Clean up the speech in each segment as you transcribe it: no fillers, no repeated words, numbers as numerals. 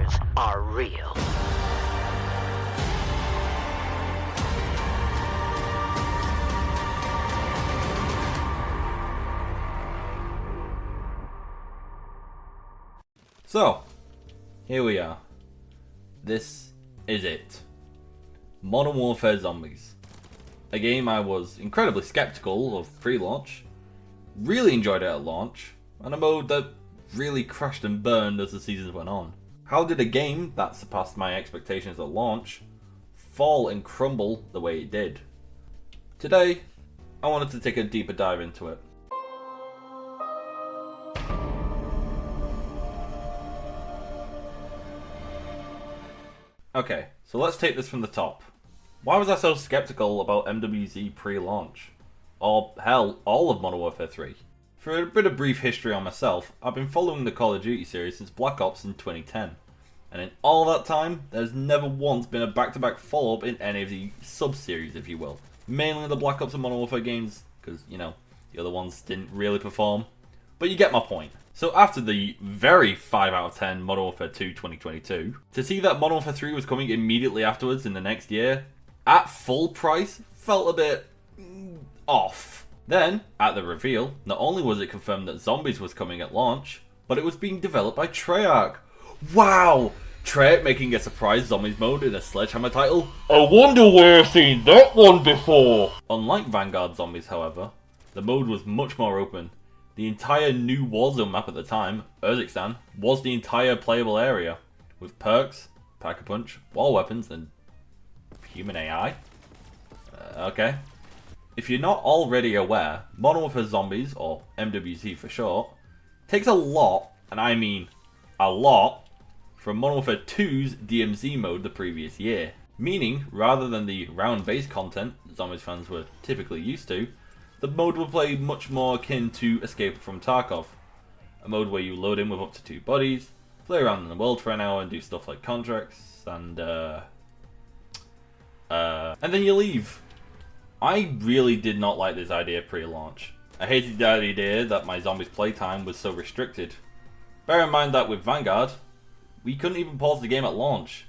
monsters are real. So, here we are. This is it. Modern Warfare Zombies. A game I was incredibly skeptical of pre-launch, really enjoyed it at launch, and a mode that really crashed and burned as the seasons went on. How did a game that surpassed my expectations at launch fall and crumble the way it did? Today, I wanted to take a deeper dive into it. Okay, so let's take this from the top. Why was I so skeptical about MWZ pre-launch? Or hell, all of Modern Warfare 3? For a bit of brief history on myself, I've been following the Call of Duty series since Black Ops in 2010. And in all that time, there's never once been a back-to-back follow-up in any of the sub-series, if you will. Mainly the Black Ops and Modern Warfare games, because, you know, the other ones didn't really perform. But you get my point. So after the very 5 out of 10 Modern Warfare 2 2022, to see that Modern Warfare 3 was coming immediately afterwards in the next year, at full price, felt a bit off. Then, at the reveal, not only was it confirmed that Zombies was coming at launch, but it was being developed by Treyarch. Wow! Treyarch making a surprise Zombies mode in a Sledgehammer title? I wonder where I've seen that one before! Unlike Vanguard Zombies, however, the mode was much more open. The entire new Warzone map at the time, Urzikstan, was the entire playable area, with perks, pack-a-punch, wall weapons, and human AI? Okay. If you're not already aware, Modern Warfare Zombies, or MWZ for short, takes a lot, and I mean a lot, from Modern Warfare 2's DMZ mode the previous year. Meaning, rather than the round-based content Zombies fans were typically used to, the mode will play much more akin to Escape from Tarkov, a mode where you load in with up to 2 bodies, play around in the world for an hour and do stuff like contracts, and then you leave. I really did not like this idea pre-launch. I hated the idea that my Zombies playtime was so restricted. Bear in mind that with Vanguard, we couldn't even pause the game at launch.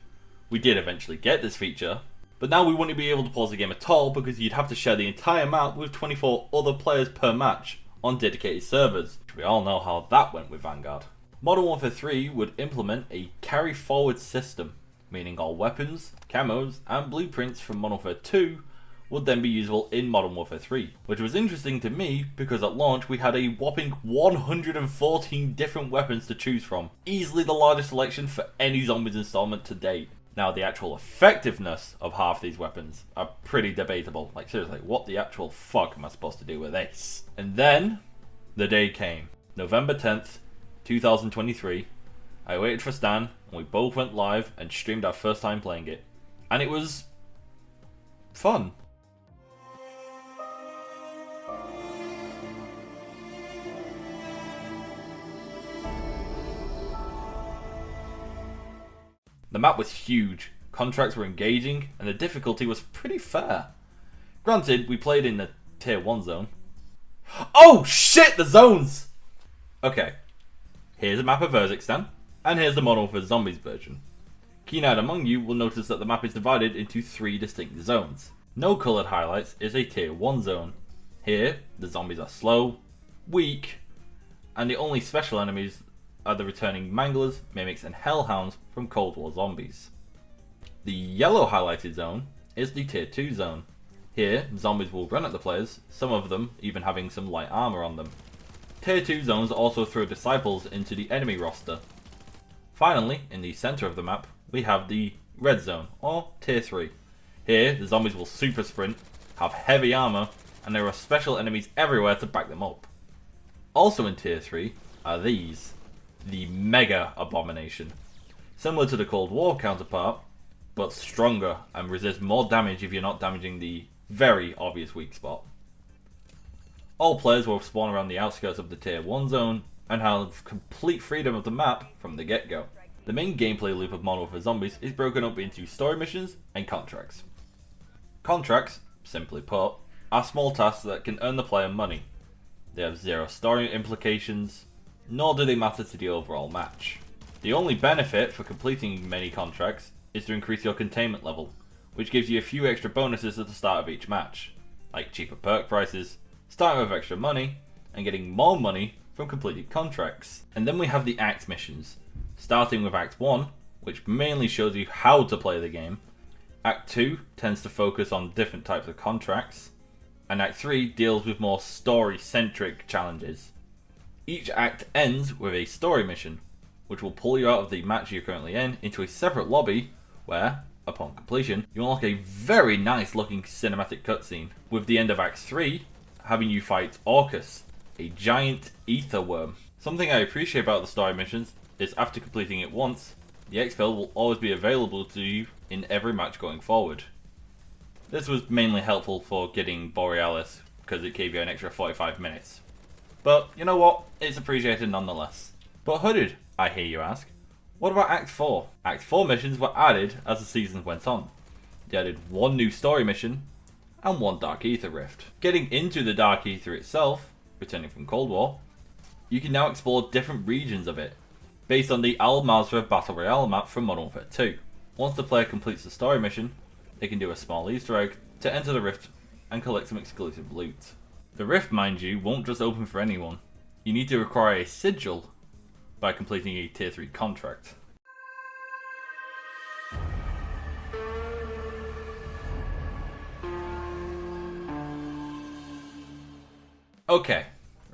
We did eventually get this feature, but now we wouldn't be able to pause the game at all because you'd have to share the entire map with 24 other players per match on dedicated servers. We all know how that went with Vanguard. Modern Warfare 3 would implement a carry forward system, meaning all weapons, camos, and blueprints from Modern Warfare 2 would then be usable in Modern Warfare 3, which was interesting to me because at launch we had a whopping 114 different weapons to choose from, easily the largest selection for any Zombies installment to date. Now the actual effectiveness of half these weapons are pretty debatable. Like seriously, what the actual fuck am I supposed to do with this? And then, the day came. November 10th, 2023. I waited for Stan, and we both went live and streamed our first time playing it. And it was fun. The map was huge, contracts were engaging, and the difficulty was pretty fair. Granted, we played in the Tier 1 zone. Oh shit, the zones! Okay, here's a map of Urzikstan, and here's the Modern Warfare Zombies version. Keen-eyed among you will notice that the map is divided into 3 distinct zones. No coloured highlights is a Tier 1 zone. Here, the zombies are slow, weak, and the only special enemies are the returning Manglers, Mimics, and Hellhounds from Cold War Zombies. The yellow highlighted zone is the Tier 2 zone. Here, zombies will run at the players, some of them even having some light armor on them. Tier 2 zones also throw disciples into the enemy roster. Finally, in the center of the map, we have the red zone, or Tier 3. Here, the zombies will super sprint, have heavy armor, and there are special enemies everywhere to back them up. Also in Tier 3 are these. The Mega Abomination. Similar to the Cold War counterpart, but stronger and resist more damage if you're not damaging the very obvious weak spot. All players will spawn around the outskirts of the Tier 1 zone and have complete freedom of the map from the get-go. The main gameplay loop of Modern Warfare Zombies is broken up into story missions and contracts. Contracts, simply put, are small tasks that can earn the player money. They have zero story implications, nor do they matter to the overall match. The only benefit for completing many contracts is to increase your containment level, which gives you a few extra bonuses at the start of each match, like cheaper perk prices, starting with extra money, and getting more money from completed contracts. And then we have the Act missions, starting with Act 1, which mainly shows you how to play the game. Act 2 tends to focus on different types of contracts, and Act 3 deals with more story-centric challenges. Each act ends with a story mission, which will pull you out of the match you're currently in into a separate lobby where, upon completion, you unlock a very nice looking cinematic cutscene, with the end of Act 3 having you fight Orcus, a giant ether worm. Something I appreciate about the story missions is after completing it once, the exfil will always be available to you in every match going forward. This was mainly helpful for getting Borealis because it gave you an extra 45 minutes. But you know what, it's appreciated nonetheless. But Hooded, I hear you ask, what about Act 4? Act 4 missions were added as the season went on. They added one new story mission and one Dark Ether rift. Getting into the Dark Ether itself, returning from Cold War, you can now explore different regions of it, based on the Al-Mazrah Battle Royale map from Modern Warfare 2. Once the player completes the story mission, they can do a small Easter egg to enter the rift and collect some exclusive loot. The rift, mind you, won't just open for anyone. You need to acquire a sigil by completing a tier 3 contract. Okay,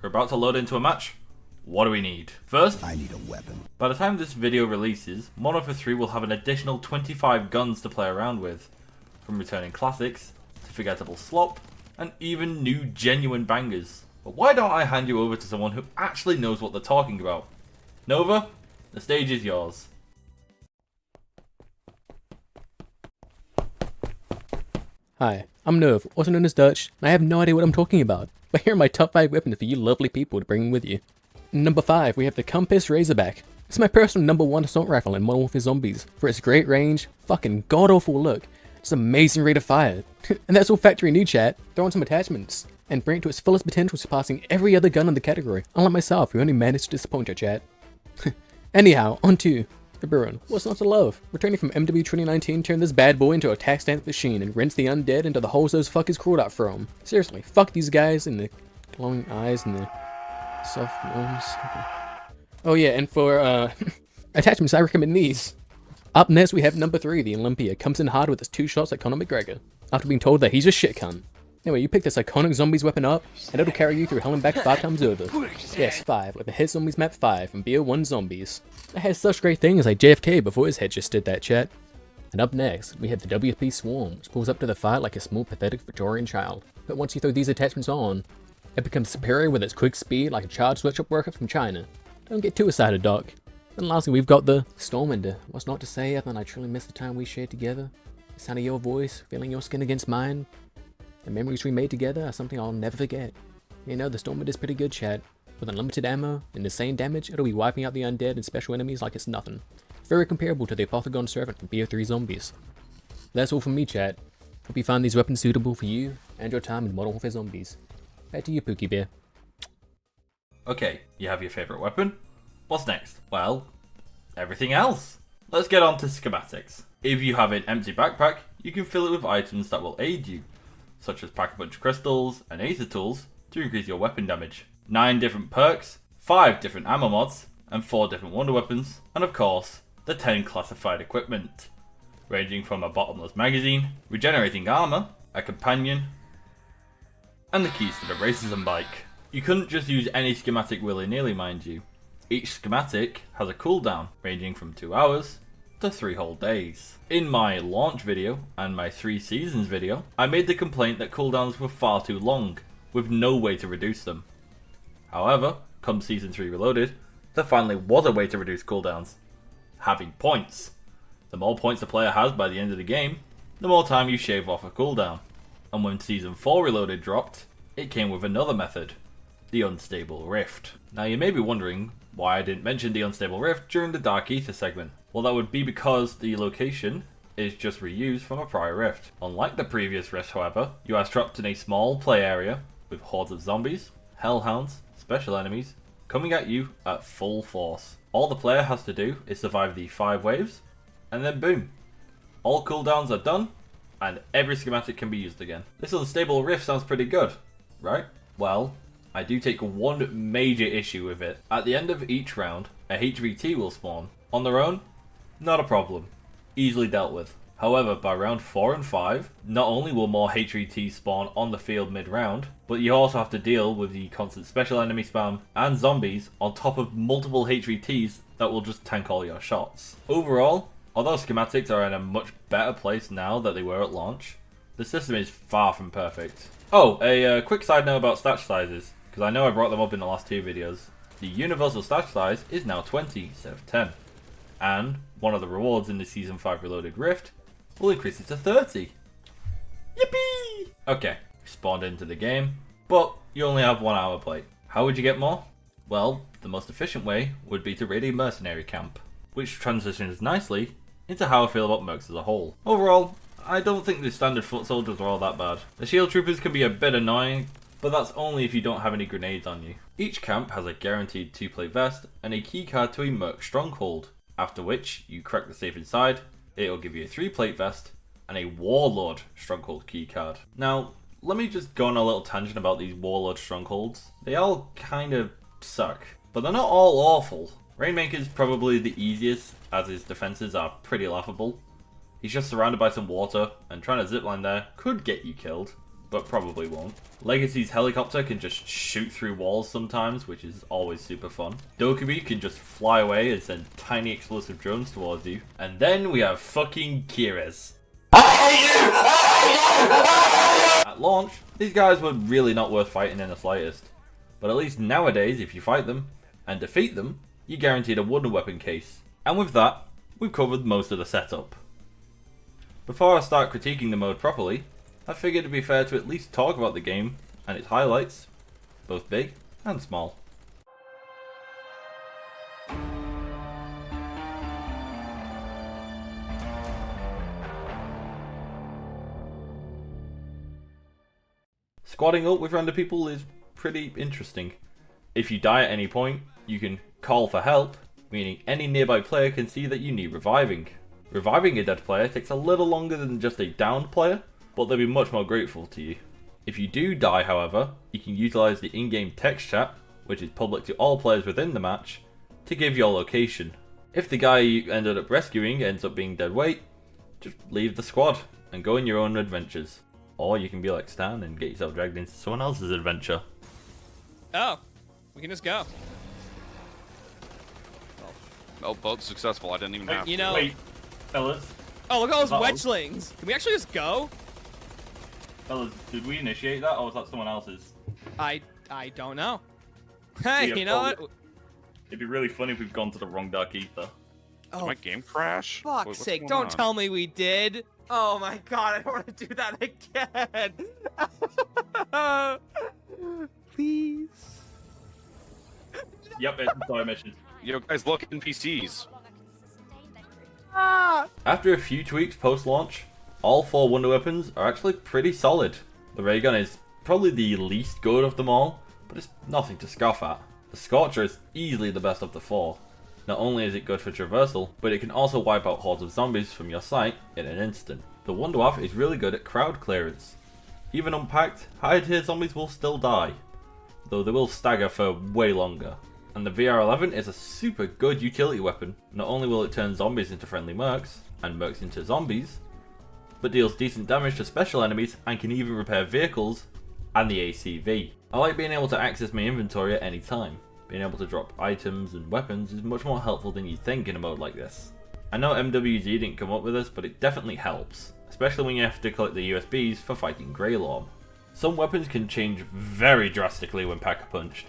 we're about to load into a match. What do we need? First, I need a weapon. By the time this video releases, Modern Warfare 3 will have an additional 25 guns to play around with, from returning classics to forgettable slop, and even new genuine bangers. But why don't I hand you over to someone who actually knows what they're talking about? Nova, the stage is yours. Hi, I'm Nova, also known as Dutch, and I have no idea what I'm talking about, but here are my top 5 weapons for you lovely people to bring with you. Number 5, we have the Compass Razorback. It's my personal number 1 assault rifle in Modern Warfare Zombies, for its great range, fucking god-awful look, its amazing rate of fire, and that's all factory new chat. Throw on some attachments, and bring it to its fullest potential, surpassing every other gun in the category, unlike myself who only managed to disappoint your chat. Anyhow, on to the Bruin. What's not to love? Returning from MWIII 2019, turn this bad boy into a tax stamp machine and rinse the undead into the holes those fuckers crawled out from. Seriously, fuck these guys and the glowing eyes and the soft nose. Oh yeah, and for attachments, I recommend these. Up next, we have number 3, the Olympia. Comes in hard with its 2 shots at Conor McGregor, after being told that he's a shit cunt. Anyway, you pick this iconic zombies weapon up, and it'll carry you through hell and back 5 times over. Yes, 5, like the Hit Zombies map 5 from BO1 Zombies. It has such great things like JFK before his head just did that, chat. And up next, we have the WP Swarm, which pulls up to the fight like a small pathetic Victorian child. But once you throw these attachments on, it becomes superior with its quick speed like a child sweatshop worker from China. Don't get too excited, Doc. And lastly, we've got the Stormender. What's not to say other than I truly miss the time we shared together. The sound of your voice, feeling your skin against mine. The memories we made together are something I'll never forget. You know, the Stormender's pretty good, chat. With unlimited ammo and insane damage, it'll be wiping out the undead and special enemies like it's nothing. Very comparable to the Apothegon Servant from BO3 Zombies. That's all from me, chat. Hope you find these weapons suitable for you and your time in Modern Warfare Zombies. Back to you, Pookie Bear. Okay, you have your favourite weapon? What's next? Well, everything else. Let's get on to schematics. If you have an empty backpack, you can fill it with items that will aid you, such as pack a bunch of crystals and aether tools to increase your weapon damage, 9 different perks, 5 different ammo mods, and 4 different wonder weapons, and of course, the 10 classified equipment, ranging from a bottomless magazine, regenerating armor, a companion, and the keys to the racism bike. You couldn't just use any schematic willy-nilly, mind you. Each schematic has a cooldown, ranging from 2 hours to 3 whole days. In my launch video and my 3 seasons video, I made the complaint that cooldowns were far too long, with no way to reduce them. However, come Season 3 Reloaded, there finally was a way to reduce cooldowns. Having points. The more points a player has by the end of the game, the more time you shave off a cooldown. And when Season 4 Reloaded dropped, it came with another method, the Unstable Rift. Now you may be wondering why I didn't mention the Unstable Rift during the Dark Ether segment. Well, that would be because the location is just reused from a prior rift. Unlike the previous rift, however, you are trapped in a small play area with hordes of zombies, hellhounds, special enemies, coming at you at full force. All the player has to do is survive the 5 waves, and then boom. All cooldowns are done, and every schematic can be used again. This unstable rift sounds pretty good, right? Well, I do take one major issue with it. At the end of each round, a HVT will spawn. On their own, not a problem. Easily dealt with. However, by round 4 and 5, not only will more HVTs spawn on the field mid-round, but you also have to deal with the constant special enemy spam and zombies on top of multiple HVTs that will just tank all your shots. Overall, although schematics are in a much better place now than they were at launch, the system is far from perfect. Oh, a quick side note about stash sizes, because I know I brought them up in the last 2 videos. The universal stash size is now 20 instead of 10, and one of the rewards in the Season 5 Reloaded Rift will increase it to 30. Yippee! Okay, spawned into the game, but you only have 1 hour play. How would you get more? Well, the most efficient way would be to raid a mercenary camp, which transitions nicely into how I feel about mercs as a whole. Overall, I don't think the standard foot soldiers are all that bad. The shield troopers can be a bit annoying, but that's only if you don't have any grenades on you. Each camp has a guaranteed 2-plate vest and a keycard to a merc stronghold, after which you crack the safe inside. It'll give you a 3-plate vest and a Warlord stronghold keycard. Now, let me just go on a little tangent about these Warlord strongholds. They all kind of suck, but they're not all awful. Rainmaker's probably the easiest, as his defenses are pretty laughable. He's just surrounded by some water, and trying to zipline there could get you killed, but probably won't. Legacy's helicopter can just shoot through walls sometimes, which is always super fun. Dokkaebi can just fly away and send tiny explosive drones towards you. And then we have fucking Kira's. At launch, these guys were really not worth fighting in the slightest. But at least nowadays, if you fight them and defeat them, you're guaranteed a wooden weapon case. And with that, we've covered most of the setup. Before I start critiquing the mode properly, I figured it'd be fair to at least talk about the game and its highlights, both big and small. Squadding up with random people is pretty interesting. If you die at any point, you can call for help, meaning any nearby player can see that you need reviving. Reviving a dead player takes a little longer than just a downed player, but they'll be much more grateful to you. If you do die, however, you can utilise the in-game text chat, which is public to all players within the match, to give your location. If the guy you ended up rescuing ends up being dead weight, just leave the squad and go on your own adventures. Or you can be like Stan and get yourself dragged into someone else's adventure. Oh, we can just go. Oh, both successful. I didn't even have You to. know. Wait, fellas. Oh, look at all those Uh-oh. wedgelings. Can we actually just go? Fellas, did we initiate that, or was that someone else's? I don't know. Hey, Yeah, you know what? It'd be really funny if we've gone to the wrong Dark Ether. Did Oh, my game crash? fuck's What's sake! going Don't on? tell me we did. Oh my god! I don't want to do that again. Please. Yep, it's a side mission. Yo, guys, look in PCs. Ah! After a few tweaks post-launch, all 4 wonder weapons are actually pretty solid. The ray gun is probably the least good of them all, but it's nothing to scoff at. The Scorcher is easily the best of the 4. Not only is it good for traversal, but it can also wipe out hordes of zombies from your sight in an instant. The Wunderwaffe is really good at crowd clearance. Even unpacked, higher tier zombies will still die, though they will stagger for way longer. And the VR11 is a super good utility weapon. Not only will it turn zombies into friendly mercs, and mercs into zombies, but deals decent damage to special enemies and can even repair vehicles and the ACV. I like being able to access my inventory at any time. Being able to drop items and weapons is much more helpful than you'd think in a mode like this. I know MWZ didn't come up with this, but it definitely helps, especially when you have to collect the USBs for fighting Greylorn. Some weapons can change very drastically when pack-a-punched,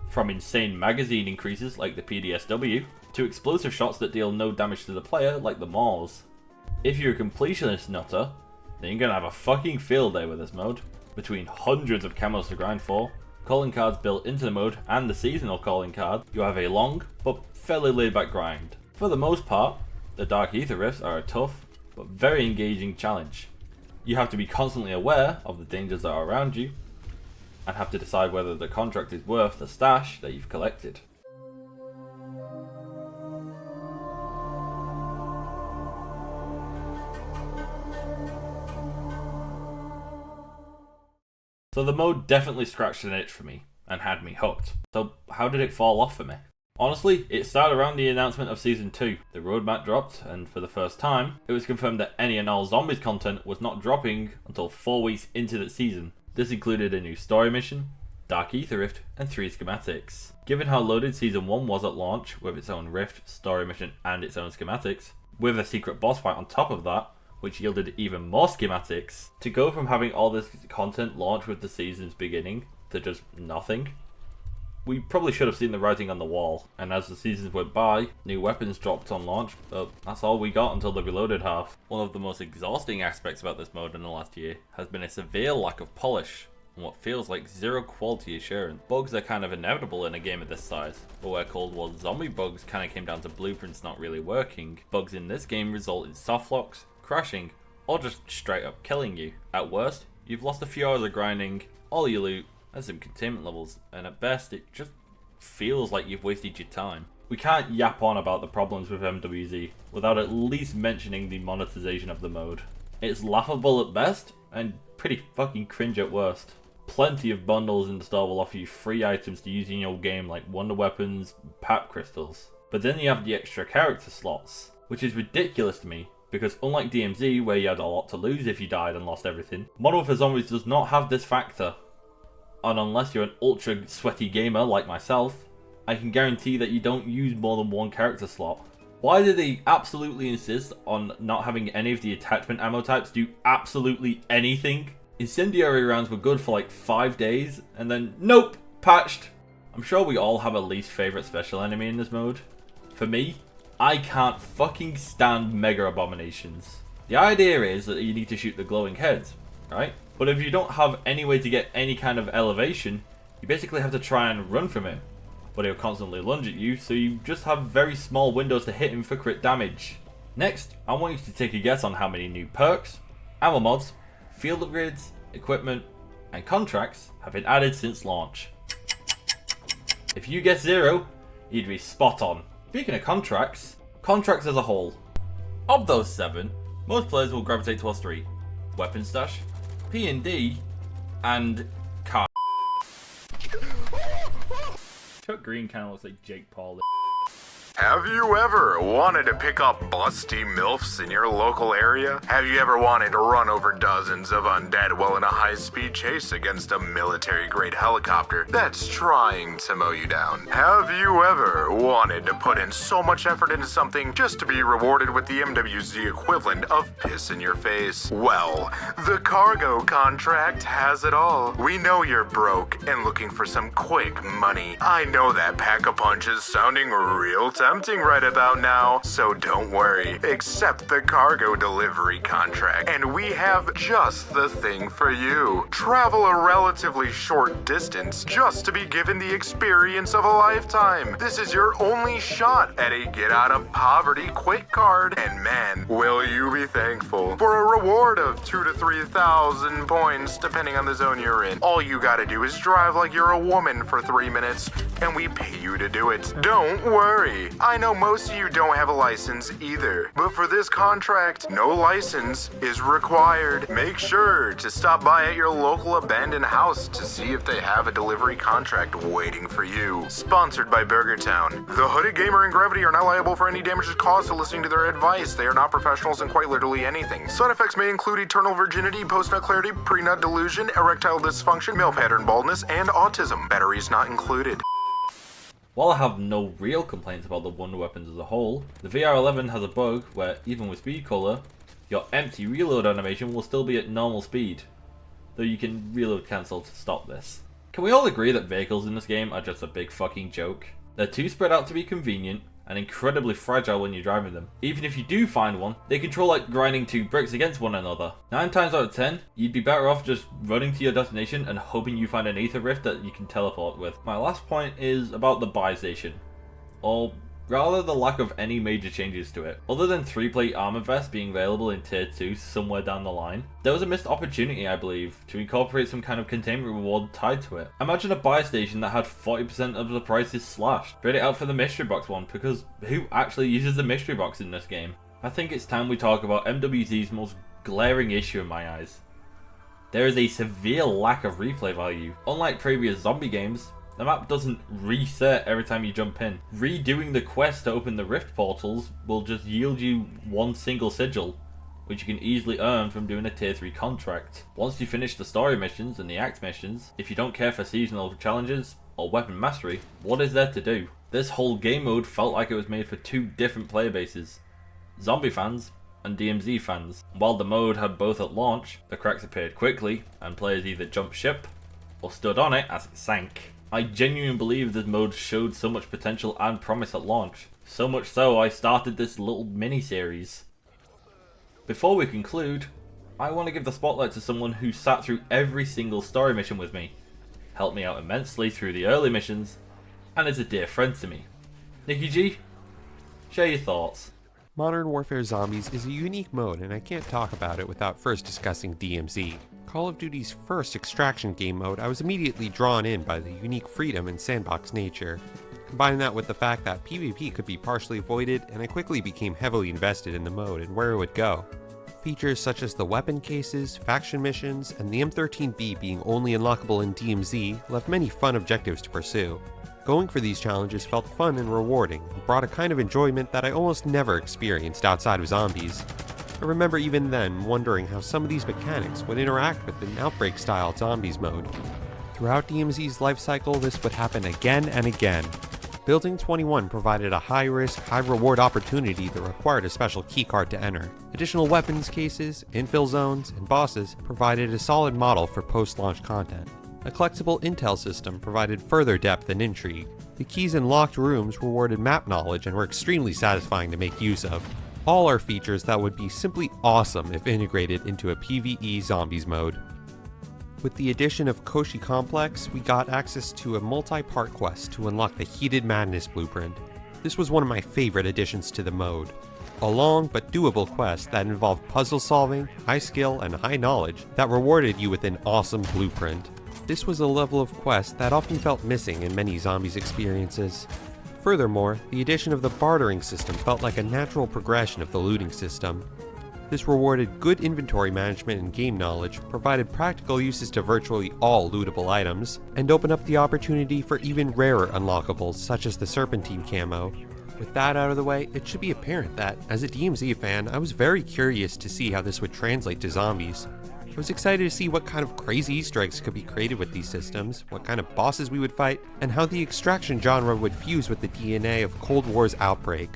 from insane magazine increases like the PDSW, to explosive shots that deal no damage to the player like the Maws. If you're a completionist nutter, then you're gonna have a fucking field day with this mode. Between hundreds of camos to grind for, calling cards built into the mode, and the seasonal calling card, you have a long, but fairly laid back grind. For the most part, the Dark Ether rifts are a tough, but very engaging challenge. You have to be constantly aware of the dangers that are around you, and have to decide whether the contract is worth the stash that you've collected. So the mode definitely scratched an itch for me, and had me hooked. So how did it fall off for me? Honestly, it started around the announcement of Season 2. The roadmap dropped, and for the first time, it was confirmed that any and all Zombies content was not dropping until 4 weeks into the season. This included a new story mission, Dark Ether Rift, and 3 schematics. Given how loaded Season 1 was at launch, with its own rift, story mission, and its own schematics, with a secret boss fight on top of that, which yielded even more schematics, to go from having all this content launch with the season's beginning to just nothing, we probably should have seen the writing on the wall, and as the seasons went by, new weapons dropped on launch, but that's all we got until the reloaded half. One of the most exhausting aspects about this mode in the last year has been a severe lack of polish, and what feels like zero quality assurance. Bugs are kind of inevitable in a game of this size, but where Cold War zombie bugs kind of came down to blueprints not really working, bugs in this game result in soft locks, crashing, or just straight up killing you. At worst, you've lost a few hours of grinding, all your loot, and some containment levels, and at best it just feels like you've wasted your time. We can't yap on about the problems with MWZ without at least mentioning the monetization of the mode. It's laughable at best, and pretty fucking cringe at worst. Plenty of bundles in the store will offer you free items to use in your game like wonder weapons, pap crystals. But then you have the extra character slots, which is ridiculous to me, because unlike DMZ where you had a lot to lose if you died and lost everything, Modern Warfare Zombies does not have this factor. And unless you're an ultra sweaty gamer like myself, I can guarantee that you don't use more than one character slot. Why do they absolutely insist on not having any of the attachment ammo types do absolutely anything? Incendiary rounds were good for like 5 days, and then nope, patched. I'm sure we all have a least favourite special enemy in this mode. For me, I can't fucking stand Mega Abominations. The idea is that you need to shoot the glowing heads, right? But if you don't have any way to get any kind of elevation, you basically have to try and run from him. But he'll constantly lunge at you, so you just have very small windows to hit him for crit damage. Next, I want you to take a guess on how many new perks, ammo mods, field upgrades, equipment, and contracts have been added since launch. If you guess 0, you'd be spot on. Speaking of contracts as a whole. Of those 7, most players will gravitate towards 3. Weapon stash, P&D, and car. Chuck Green kind of looks like Jake Paul. Have you ever wanted to pick up busty MILFs in your local area? Have you ever wanted to run over dozens of undead while in a high-speed chase against a military-grade helicopter that's trying to mow you down? Have you ever wanted to put in so much effort into something just to be rewarded with the MWZ equivalent of piss in your face? Well, the cargo contract has it all. We know you're broke and looking for some quick money. I know that pack-a-punch is sounding real tempting right about now, so don't worry. Accept the cargo delivery contract, and we have just the thing for you. Travel a relatively short distance just to be given the experience of a lifetime. This is your only shot at a get-out-of-poverty quick card, and man, will you be thankful for a reward of 2,000 to 3,000 points, depending on the zone you're in. All you gotta do is drive like you're a woman for 3 minutes, and we pay you to do it. Don't worry. I know most of you don't have a license either, but for this contract, no license is required. Make sure to stop by at your local abandoned house to see if they have a delivery contract waiting for you. Sponsored by Burger Town. The Hooded Gamer and Gravity are not liable for any damages caused to listening to their advice. They are not professionals in quite literally anything. Side effects may include eternal virginity, post-nut clarity, pre-nut delusion, erectile dysfunction, male pattern baldness, and autism. Batteries not included. While I have no real complaints about the wonder weapons as a whole, the VR11 has a bug where, even with speed color, your empty reload animation will still be at normal speed, though you can reload cancel to stop this. Can we all agree that vehicles in this game are just a big fucking joke? They're too spread out to be convenient, and incredibly fragile when you're driving them. Even if you do find one, they control like grinding 2 bricks against one another. 9 times out of 10, you'd be better off just running to your destination and hoping you find an ether rift that you can teleport with. My last point is about the buy station, or rather the lack of any major changes to it. Other than 3-plate armor vest being available in tier 2 somewhere down the line, there was a missed opportunity, I believe, to incorporate some kind of containment reward tied to it. Imagine a buy station that had 40% of the prices slashed. Trade it out for the mystery box one, because who actually uses the mystery box in this game? I think it's time we talk about MWZ's most glaring issue in my eyes. There is a severe lack of replay value. Unlike previous zombie games, the map doesn't reset every time you jump in. Redoing the quest to open the rift portals will just yield you one single sigil, which you can easily earn from doing a tier 3 contract. Once you finish the story missions and the act missions, if you don't care for seasonal challenges or weapon mastery, what is there to do? This whole game mode felt like it was made for two different player bases, zombie fans and DMZ fans. While the mode had both at launch, the cracks appeared quickly and players either jumped ship or stood on it as it sank. I genuinely believe this mode showed so much potential and promise at launch, so much so I started this little mini-series. Before we conclude, I want to give the spotlight to someone who sat through every single story mission with me, helped me out immensely through the early missions, and is a dear friend to me. Nikki G, share your thoughts. Modern Warfare Zombies is a unique mode, and I can't talk about it without first discussing DMZ. Call of Duty's first extraction game mode, I was immediately drawn in by the unique freedom and sandbox nature. Combine that with the fact that PvP could be partially avoided, and I quickly became heavily invested in the mode and where it would go. Features such as the weapon cases, faction missions, and the M13B being only unlockable in DMZ left many fun objectives to pursue. Going for these challenges felt fun and rewarding, and brought a kind of enjoyment that I almost never experienced outside of zombies. I remember even then wondering how some of these mechanics would interact with an Outbreak-style zombies mode. Throughout DMZ's life cycle, this would happen again and again. Building 21 provided a high-risk, high-reward opportunity that required a special keycard to enter. Additional weapons cases, infill zones, and bosses provided a solid model for post-launch content. A collectible intel system provided further depth and intrigue. The keys in locked rooms rewarded map knowledge and were extremely satisfying to make use of. All are features that would be simply awesome if integrated into a PvE zombies mode. With the addition of Koshi Complex, we got access to a multi-part quest to unlock the Heated Madness blueprint. This was one of my favorite additions to the mode. A long but doable quest that involved puzzle solving, high skill, and high knowledge that rewarded you with an awesome blueprint. This was a level of quest that often felt missing in many zombies experiences. Furthermore, the addition of the bartering system felt like a natural progression of the looting system. This rewarded good inventory management and game knowledge, provided practical uses to virtually all lootable items, and opened up the opportunity for even rarer unlockables such as the Serpentine camo. With that out of the way, it should be apparent that, as a DMZ fan, I was very curious to see how this would translate to zombies. I was excited to see what kind of crazy Easter eggs could be created with these systems, what kind of bosses we would fight, and how the extraction genre would fuse with the DNA of Cold War's Outbreak.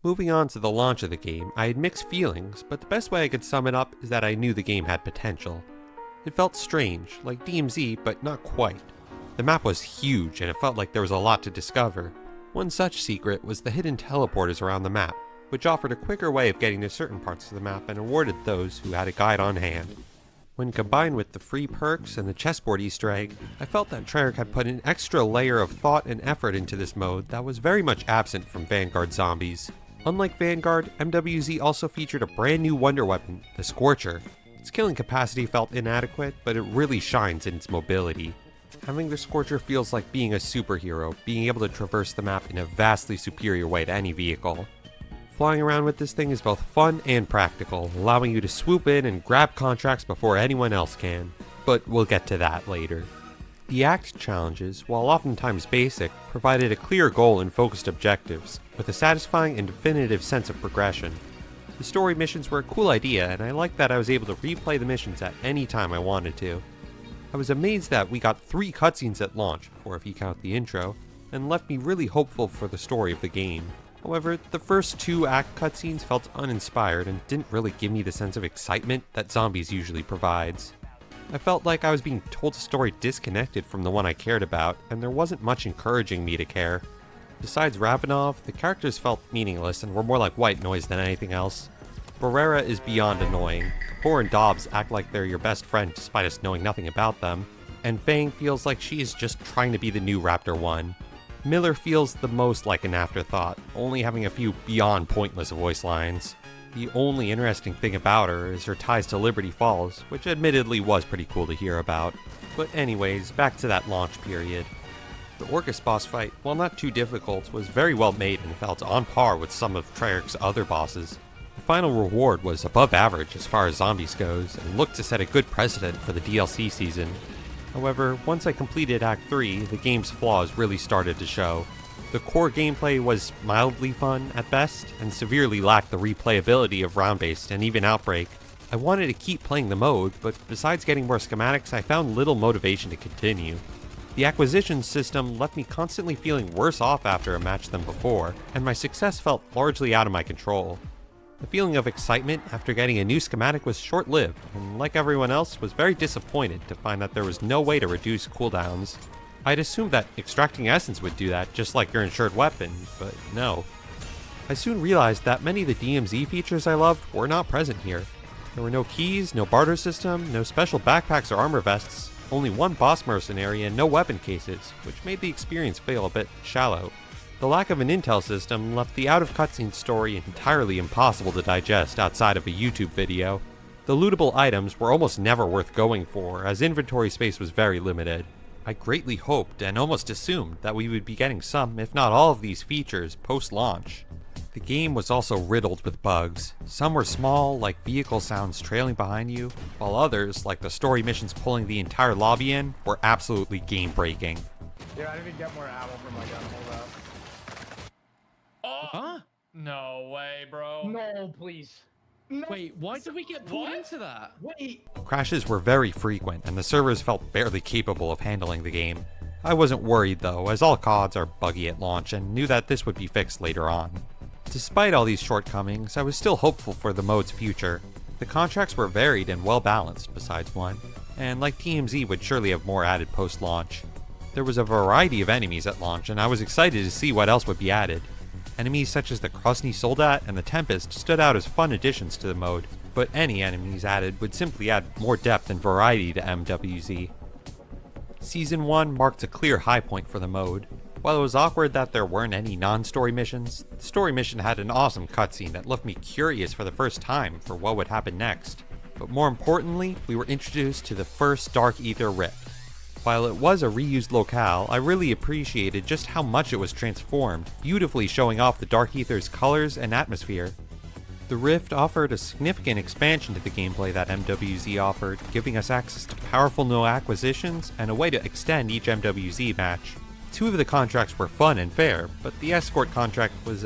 Moving on to the launch of the game, I had mixed feelings, but the best way I could sum it up is that I knew the game had potential. It felt strange, like DMZ, but not quite. The map was huge, and it felt like there was a lot to discover. One such secret was the hidden teleporters around the map, which offered a quicker way of getting to certain parts of the map and rewarded those who had a guide on hand. When combined with the free perks and the chessboard Easter egg, I felt that Treyarch had put an extra layer of thought and effort into this mode that was very much absent from Vanguard Zombies. Unlike Vanguard, MWZ also featured a brand new wonder weapon, the Scorcher. Its killing capacity felt inadequate, but it really shines in its mobility. Having the Scorcher feels like being a superhero, being able to traverse the map in a vastly superior way to any vehicle. Flying around with this thing is both fun and practical, allowing you to swoop in and grab contracts before anyone else can. But we'll get to that later. The act challenges, while oftentimes basic, provided a clear goal and focused objectives, with a satisfying and definitive sense of progression. The story missions were a cool idea, and I liked that I was able to replay the missions at any time I wanted to. I was amazed that we got 3 cutscenes at launch, 4 if you count the intro, and left me really hopeful for the story of the game. However, the first 2 act cutscenes felt uninspired and didn't really give me the sense of excitement that Zombies usually provides. I felt like I was being told a story disconnected from the one I cared about, and there wasn't much encouraging me to care. Besides Ravenov, the characters felt meaningless and were more like white noise than anything else. Barrera is beyond annoying. Kapoor and Dobbs act like they're your best friend despite us knowing nothing about them, and Fang feels like she is just trying to be the new Raptor 1. Miller feels the most like an afterthought, only having a few beyond pointless voice lines. The only interesting thing about her is her ties to Liberty Falls, which admittedly was pretty cool to hear about. But anyways, back to that launch period. The Orcus boss fight, while not too difficult, was very well made and felt on par with some of Treyarch's other bosses. The final reward was above average as far as zombies goes, and looked to set a good precedent for the DLC season. However, once I completed Act 3, the game's flaws really started to show. The core gameplay was mildly fun at best, and severely lacked the replayability of round-based and even Outbreak. I wanted to keep playing the mode, but besides getting more schematics, I found little motivation to continue. The acquisition system left me constantly feeling worse off after a match than before, and my success felt largely out of my control. The feeling of excitement after getting a new schematic was short-lived, and like everyone else, was very disappointed to find that there was no way to reduce cooldowns. I'd assumed that extracting essence would do that, just like your insured weapon, but no. I soon realized that many of the DMZ features I loved were not present here. There were no keys, no barter system, no special backpacks or armor vests, only one boss mercenary and no weapon cases, which made the experience feel a bit shallow. The lack of an intel system left the out-of-cutscene story entirely impossible to digest outside of a YouTube video. The lootable items were almost never worth going for, as inventory space was very limited. I greatly hoped and almost assumed that we would be getting some, if not all of these features post-launch. The game was also riddled with bugs. Some were small, like vehicle sounds trailing behind you, while others, like the story missions pulling the entire lobby in, were absolutely game-breaking. Yeah, I didn't get more ammo for my gun, hold up. Huh? No way, bro. No, please. No. Wait, why did we get pulled into that? Wait. Crashes were very frequent, and the servers felt barely capable of handling the game. I wasn't worried though, as all CODs are buggy at launch and knew that this would be fixed later on. Despite all these shortcomings, I was still hopeful for the mode's future. The contracts were varied and well balanced, besides one, and like DMZ would surely have more added post-launch. There was a variety of enemies at launch, and I was excited to see what else would be added. Enemies such as the Krasny Soldat and the Tempest stood out as fun additions to the mode, but any enemies added would simply add more depth and variety to MWZ. Season 1 marked a clear high point for the mode. While it was awkward that there weren't any non-story missions, the story mission had an awesome cutscene that left me curious for the first time for what would happen next. But more importantly, we were introduced to the first Dark Aether Rift. While it was a reused locale, I really appreciated just how much it was transformed, beautifully showing off the Dark Aether's colors and atmosphere. The Rift offered a significant expansion to the gameplay that MWZ offered, giving us access to powerful new acquisitions and a way to extend each MWZ match. Two of the contracts were fun and fair, but the escort contract was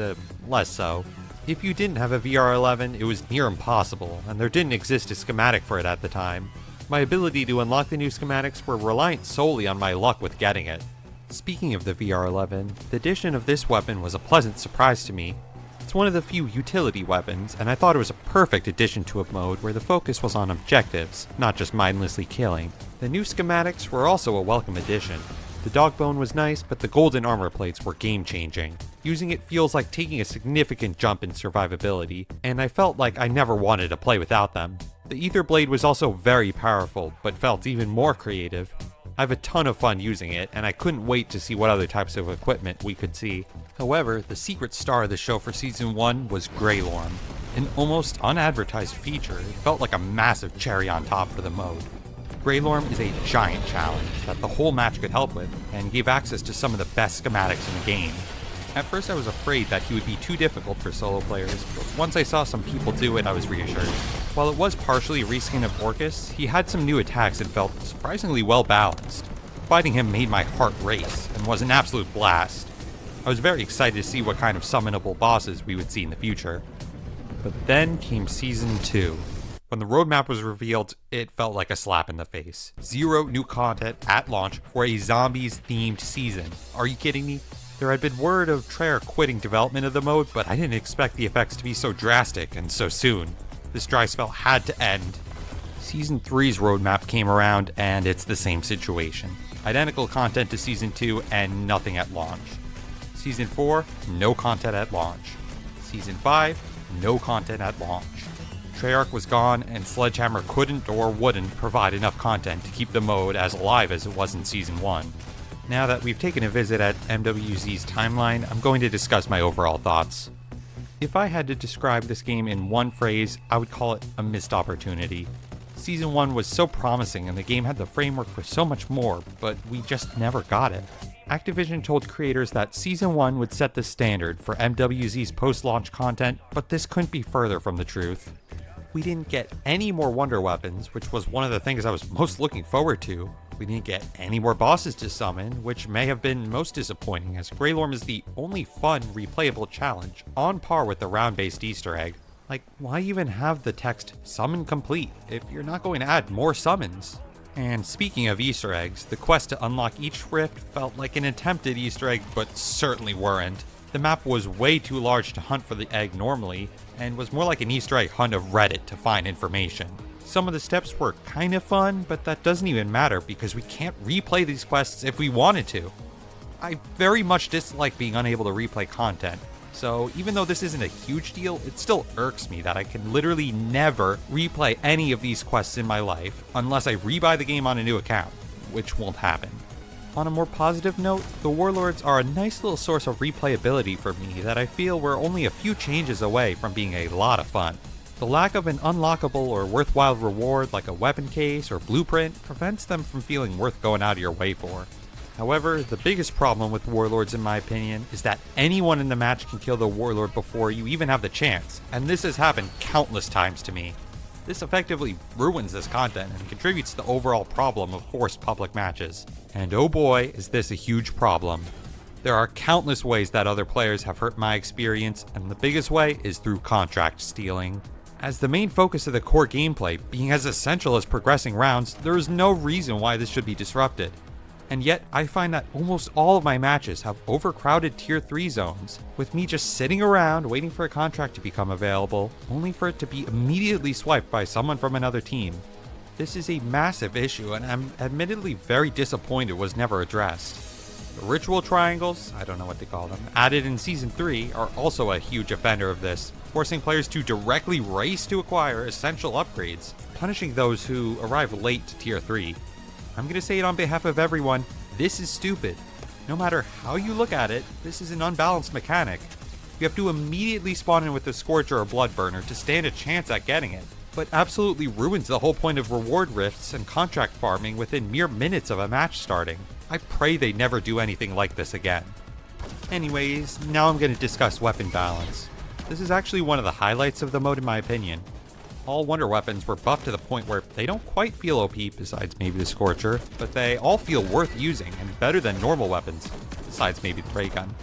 less so. If you didn't have a VR11, it was near impossible, and there didn't exist a schematic for it at the time. My ability to unlock the new schematics were reliant solely on my luck with getting it. Speaking of the VR11, the addition of this weapon was a pleasant surprise to me. It's one of the few utility weapons, and I thought it was a perfect addition to a mode where the focus was on objectives, not just mindlessly killing. The new schematics were also a welcome addition. The dog bone was nice, but the golden armor plates were game-changing. Using it feels like taking a significant jump in survivability, and I felt like I never wanted to play without them. The Ether Blade was also very powerful, but felt even more creative. I have a ton of fun using it, and I couldn't wait to see what other types of equipment we could see. However, the secret star of the show for Season 1 was Greylorm. An almost unadvertised feature, it felt like a massive cherry on top for the mode. Greylorm is a giant challenge that the whole match could help with, and gave access to some of the best schematics in the game. At first I was afraid that he would be too difficult for solo players, but once I saw some people do it, I was reassured. While it was partially a reskin of Orcus, he had some new attacks that felt surprisingly well balanced. Fighting him made my heart race, and was an absolute blast. I was very excited to see what kind of summonable bosses we would see in the future. But then came Season 2. When the roadmap was revealed, it felt like a slap in the face. 0 new content at launch for a zombies-themed season. Are you kidding me? There had been word of Treyarch quitting development of the mode, but I didn't expect the effects to be so drastic and so soon. This dry spell had to end. Season 3's roadmap came around, and it's the same situation. Identical content to Season 2 and nothing at launch. Season 4, no content at launch. Season 5, no content at launch. Treyarch was gone, and Sledgehammer couldn't or wouldn't provide enough content to keep the mode as alive as it was in Season 1. Now that we've taken a visit at MWZ's timeline, I'm going to discuss my overall thoughts. If I had to describe this game in one phrase, I would call it a missed opportunity. Season 1 was so promising and the game had the framework for so much more, but we just never got it. Activision told creators that Season 1 would set the standard for MWZ's post-launch content, but this couldn't be further from the truth. We didn't get any more wonder weapons, which was one of the things I was most looking forward to. We didn't get any more bosses to summon, which may have been most disappointing, as Greylorm is the only fun, replayable challenge, on par with the round-based Easter egg. Like, why even have the text "summon complete" if you're not going to add more summons? And speaking of Easter eggs, the quest to unlock each rift felt like an attempted Easter egg, but certainly weren't. The map was way too large to hunt for the egg normally, and was more like an Easter egg hunt of Reddit to find information. Some of the steps were kind of fun, but that doesn't even matter because we can't replay these quests if we wanted to. I very much dislike being unable to replay content, so even though this isn't a huge deal, it still irks me that I can literally never replay any of these quests in my life unless I rebuy the game on a new account, which won't happen. On a more positive note, the Warlords are a nice little source of replayability for me that I feel we're only a few changes away from being a lot of fun. The lack of an unlockable or worthwhile reward like a weapon case or blueprint prevents them from feeling worth going out of your way for. However, the biggest problem with Warlords in my opinion is that anyone in the match can kill the Warlord before you even have the chance, and this has happened countless times to me. This effectively ruins this content and contributes to the overall problem of forced public matches. And oh boy, is this a huge problem. There are countless ways that other players have hurt my experience, and the biggest way is through contract stealing. As the main focus of the core gameplay being as essential as progressing rounds, there is no reason why this should be disrupted. And yet, I find that almost all of my matches have overcrowded Tier 3 zones, with me just sitting around waiting for a contract to become available, only for it to be immediately swiped by someone from another team. This is a massive issue, and I'm admittedly very disappointed it was never addressed. The ritual triangles, I don't know what they call them, added in Season 3 are also a huge offender of this, forcing players to directly race to acquire essential upgrades, punishing those who arrive late to Tier 3. I'm gonna say it on behalf of everyone, this is stupid. No matter how you look at it, this is an unbalanced mechanic. You have to immediately spawn in with a Scorcher or Bloodburner to stand a chance at getting it, but absolutely ruins the whole point of reward rifts and contract farming within mere minutes of a match starting. I pray they never do anything like this again. Anyways, now I'm gonna discuss weapon balance. This is actually one of the highlights of the mode in my opinion. All wonder weapons were buffed to the point where they don't quite feel OP besides maybe the Scorcher, but they all feel worth using and better than normal weapons, besides maybe the ray gun.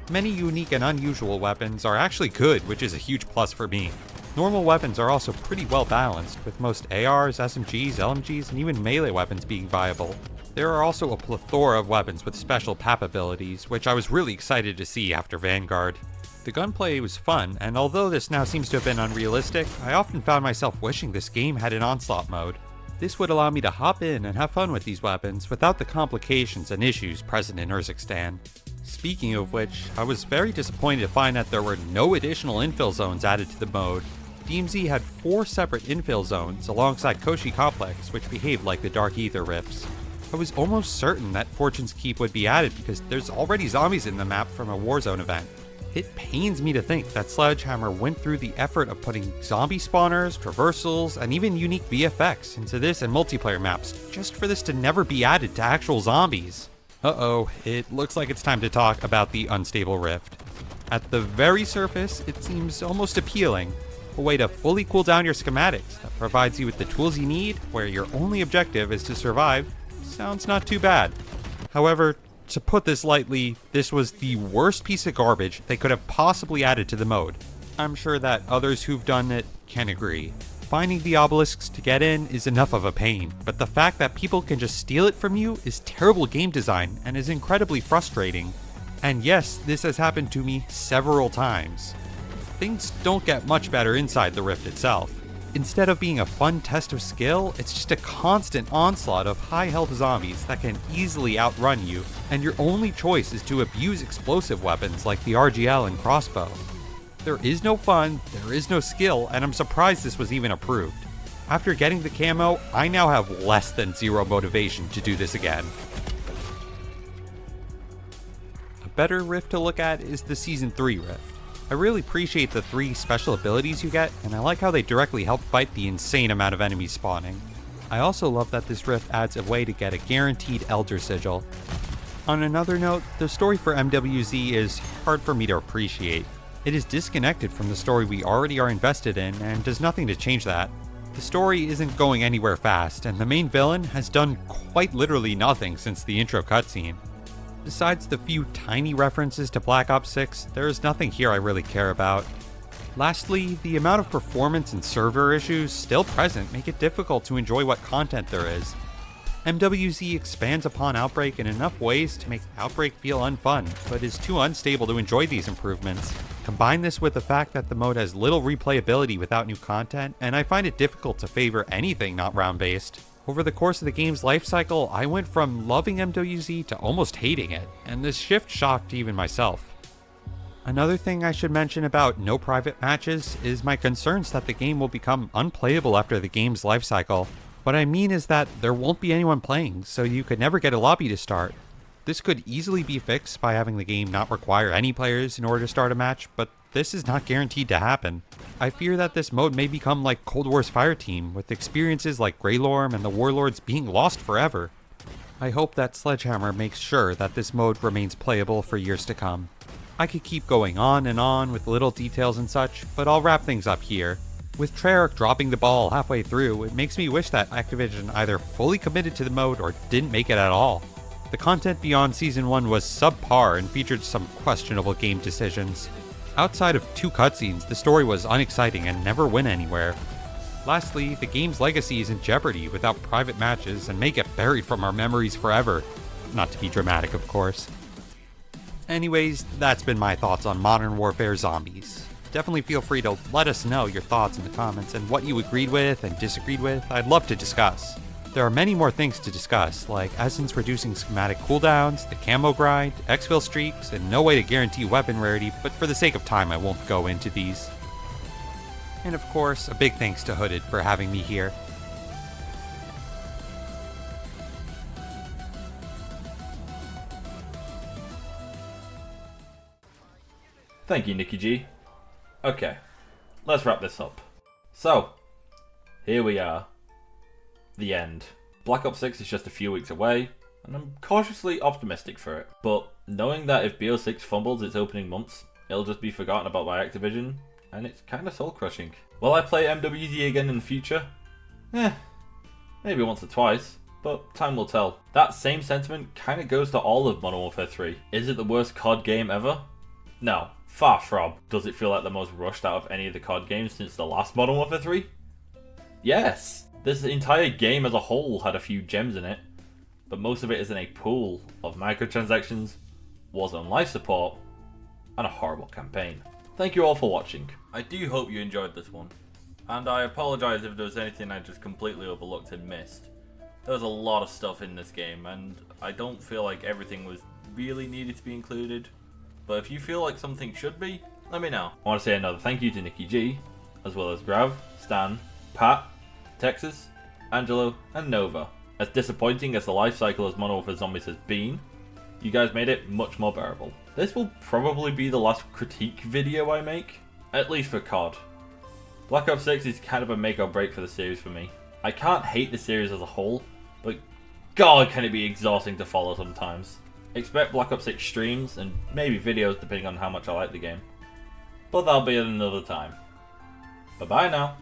Many unique and unusual weapons are actually good, which is a huge plus for me. Normal weapons are also pretty well balanced, with most ARs, SMGs, LMGs, and even melee weapons being viable. There are also a plethora of weapons with special PAP abilities, which I was really excited to see after Vanguard. The gunplay was fun, and although this now seems to have been unrealistic, I often found myself wishing this game had an onslaught mode. This would allow me to hop in and have fun with these weapons without the complications and issues present in Urzikstan. Speaking of which, I was very disappointed to find that there were no additional infill zones added to the mode. DMZ had 4 separate infill zones alongside Koshi Complex, which behaved like the Dark Ether rifts. I was almost certain that Fortune's Keep would be added because there's already zombies in the map from a Warzone event. It pains me to think that Sledgehammer went through the effort of putting zombie spawners, traversals, and even unique VFX into this and multiplayer maps, just for this to never be added to actual zombies. Uh-oh, it looks like it's time to talk about the Unstable Rift. At the very surface, it seems almost appealing. A way to fully cool down your schematics that provides you with the tools you need, where your only objective is to survive, sounds not too bad. However, to put this lightly, this was the worst piece of garbage they could have possibly added to the mode. I'm sure that others who've done it can agree. Finding the obelisks to get in is enough of a pain, but the fact that people can just steal it from you is terrible game design and is incredibly frustrating. And yes, this has happened to me several times. Things don't get much better inside the Rift itself. Instead of being a fun test of skill, it's just a constant onslaught of high health zombies that can easily outrun you, and your only choice is to abuse explosive weapons like the RGL and crossbow. There is no fun, there is no skill, and I'm surprised this was even approved. After getting the camo, I now have less than zero motivation to do this again. A better Rift to look at is the Season 3 Rift. I really appreciate the 3 special abilities you get, and I like how they directly help fight the insane amount of enemies spawning. I also love that this rift adds a way to get a guaranteed Elder Sigil. On another note, the story for MWZ is hard for me to appreciate. It is disconnected from the story we already are invested in and does nothing to change that. The story isn't going anywhere fast, and the main villain has done quite literally nothing since the intro cutscene. Besides the few tiny references to Black Ops 6, there is nothing here I really care about. Lastly, the amount of performance and server issues still present make it difficult to enjoy what content there is. MWZ expands upon Outbreak in enough ways to make Outbreak feel unfun, but is too unstable to enjoy these improvements. Combine this with the fact that the mode has little replayability without new content, and I find it difficult to favor anything not round-based. Over the course of the game's lifecycle, I went from loving MWZ to almost hating it, and this shift shocked even myself. Another thing I should mention about no private matches is my concerns that the game will become unplayable after the game's lifecycle. What I mean is that there won't be anyone playing, so you could never get a lobby to start. This could easily be fixed by having the game not require any players in order to start a match, but this is not guaranteed to happen. I fear that this mode may become like Cold War's Fireteam, with experiences like Greylorm and the Warlords being lost forever. I hope that Sledgehammer makes sure that this mode remains playable for years to come. I could keep going on and on with little details and such, but I'll wrap things up here. With Treyarch dropping the ball halfway through, it makes me wish that Activision either fully committed to the mode or didn't make it at all. The content beyond Season 1 was subpar and featured some questionable game decisions. Outside of 2 cutscenes, the story was unexciting and never went anywhere. Lastly, the game's legacy is in jeopardy without private matches and may get buried from our memories forever. Not to be dramatic, of course. Anyways, that's been my thoughts on Modern Warfare Zombies. Definitely feel free to let us know your thoughts in the comments and what you agreed with and disagreed with. I'd love to discuss. There are many more things to discuss, like Essence reducing schematic cooldowns, the camo grind, exfil streaks, and no way to guarantee weapon rarity, but for the sake of time I won't go into these. And of course, a big thanks to Hooded for having me here. Thank you, Nikki G. Okay, let's wrap this up. So, here we are. The end. Black Ops 6 is just a few weeks away, and I'm cautiously optimistic for it. But knowing that if BO6 fumbles its opening months, it'll just be forgotten about by Activision, and it's kinda soul-crushing. Will I play MWZ again in the future? Maybe once or twice, but time will tell. That same sentiment kinda goes to all of Modern Warfare 3. Is it the worst COD game ever? No, far from. Does it feel like the most rushed out of any of the COD games since the last Modern Warfare 3? Yes! This entire game as a whole had a few gems in it, but most of it is in a pool of microtransactions, Warzone life support, and a horrible campaign. Thank you all for watching. I do hope you enjoyed this one, and I apologise if there was anything I just completely overlooked and missed. There was a lot of stuff in this game, and I don't feel like everything was really needed to be included, but if you feel like something should be, let me know. I want to say another thank you to Nikki G, as well as Grav, Stan, Pat, Texas, Angelo, and Nova. As disappointing as the life cycle as Modern Warfare Zombies has been, you guys made it much more bearable. This will probably be the last critique video I make, at least for COD. Black Ops 6 is kind of a make or break for the series for me. I can't hate the series as a whole, but god can it be exhausting to follow sometimes. Expect Black Ops 6 streams and maybe videos depending on how much I like the game. But that'll be at another time. Bye bye now.